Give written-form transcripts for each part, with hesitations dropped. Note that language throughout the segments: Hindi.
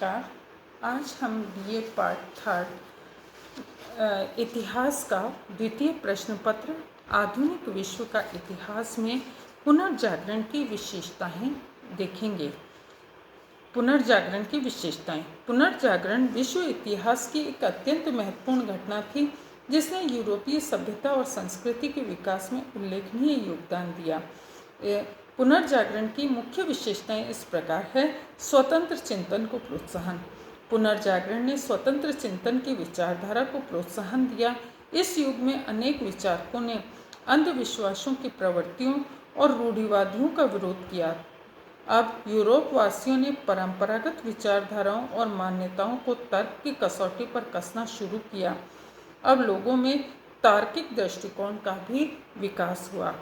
नमस्कार। आज हम बीए पार्ट 3 इतिहास का द्वितीय प्रश्न पत्र आधुनिक विश्व का इतिहास में पुनर्जागरण की विशेषताएं देखेंगे। पुनर्जागरण की विशेषताएं। पुनर्जागरण विश्व इतिहास की एक अत्यंत महत्वपूर्ण घटना थी जिसने यूरोपीय सभ्यता और संस्कृति के विकास में उल्लेखनीय योगदान दिया। पुनर्जागरण की मुख्य विशेषताएं इस प्रकार है। स्वतंत्र चिंतन को प्रोत्साहन। पुनर्जागरण ने स्वतंत्र चिंतन की विचारधारा को प्रोत्साहन दिया। इस युग में अनेक विचारकों ने अंधविश्वासों की प्रवृत्तियों और रूढ़िवादियों का विरोध किया। अब यूरोप वासियों ने परंपरागत विचारधाराओं और मान्यताओं को तर्क की कसौटी पर कसना शुरू किया। अब लोगों में तार्किक दृष्टिकोण का भी विकास हुआ।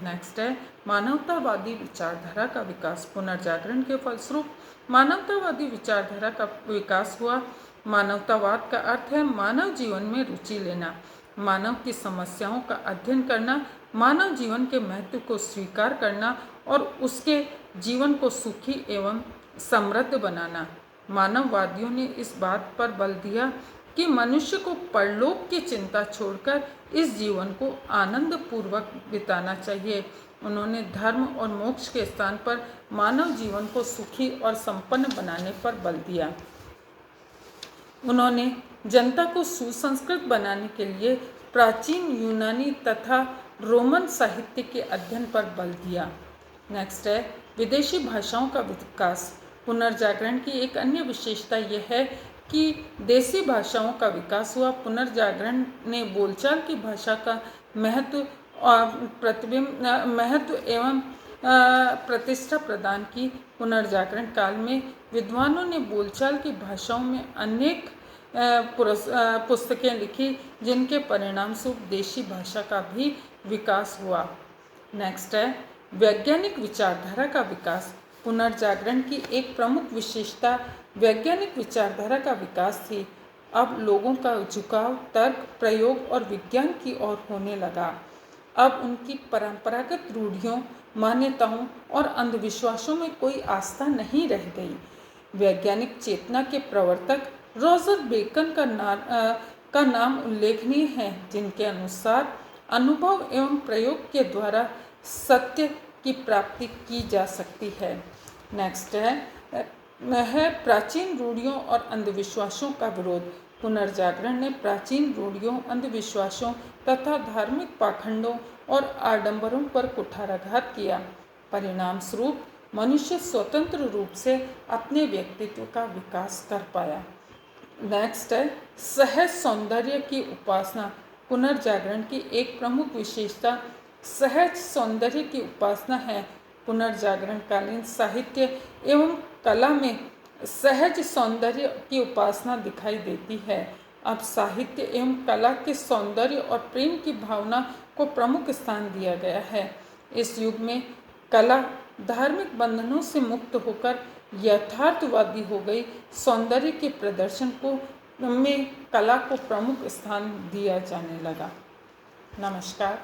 नेक्स्ट है मानवतावादी विचारधारा का विकास। पुनर्जागरण के फलस्वरूप मानवतावादी विचारधारा का विकास हुआ। मानवतावाद का अर्थ है मानव जीवन में रुचि लेना, मानव की समस्याओं का अध्ययन करना, मानव जीवन के महत्व को स्वीकार करना और उसके जीवन को सुखी एवं समृद्ध बनाना। मानववादियों ने इस बात पर बल दिया कि मनुष्य को परलोक की चिंता छोड़कर इस जीवन को आनंद पूर्वक बिताना चाहिए। उन्होंने धर्म और मोक्ष के स्थान पर मानव जीवन को सुखी और संपन्न बनाने पर बल दिया। उन्होंने जनता को सुसंस्कृत बनाने के लिए प्राचीन यूनानी तथा रोमन साहित्य के अध्ययन पर बल दिया। नेक्स्ट है विदेशी भाषाओं का विकास। पुनर्जागरण की एक अन्य विशेषता यह है कि देसी भाषाओं का विकास हुआ। पुनर्जागरण ने बोलचाल की भाषा का महत्व एवं प्रतिष्ठा प्रदान की। पुनर्जागरण काल में विद्वानों ने बोलचाल की भाषाओं में अनेक पुस्तकें लिखी जिनके परिणाम स्वरूप देशी भाषा का भी विकास हुआ। नेक्स्ट है वैज्ञानिक विचारधारा का विकास। पुनर्जागरण की एक प्रमुख विशेषता वैज्ञानिक विचारधारा का विकास थी। अब लोगों का झुकाव तर्क, प्रयोग और विज्ञान की ओर होने लगा। अब उनकी परंपरागत रूढ़ियों, मान्यताओं और अंधविश्वासों में कोई आस्था नहीं रह गई। वैज्ञानिक चेतना के प्रवर्तक रॉजर बेकन का नाम उल्लेखनीय है, जिनके अनुसार अनुभव एवं प्रयोग के द्वारा सत्य की प्राप्ति की जा सकती है। नेक्स्ट है प्राचीन रूढ़ियों और अंधविश्वासों का विरोध। पुनर्जागरण ने प्राचीन रूढ़ियों, अंधविश्वासों तथा धार्मिक पाखंडों और आडंबरों पर कुठाराघात किया। परिणाम स्वरूप मनुष्य स्वतंत्र रूप से अपने व्यक्तित्व का विकास कर पाया। नेक्स्ट है सहज सौंदर्य की उपासना। पुनर्जागरण की एक प्रमुख विशेषता सहज सौंदर्य की उपासना है। पुनर्जागरण कालीन साहित्य एवं कला में सहज सौंदर्य की उपासना दिखाई देती है। अब साहित्य एवं कला के सौंदर्य और प्रेम की भावना को प्रमुख स्थान दिया गया है। इस युग में कला धार्मिक बंधनों से मुक्त होकर यथार्थवादी हो गई। सौंदर्य के प्रदर्शन में कला को प्रमुख स्थान दिया जाने लगा। नमस्कार।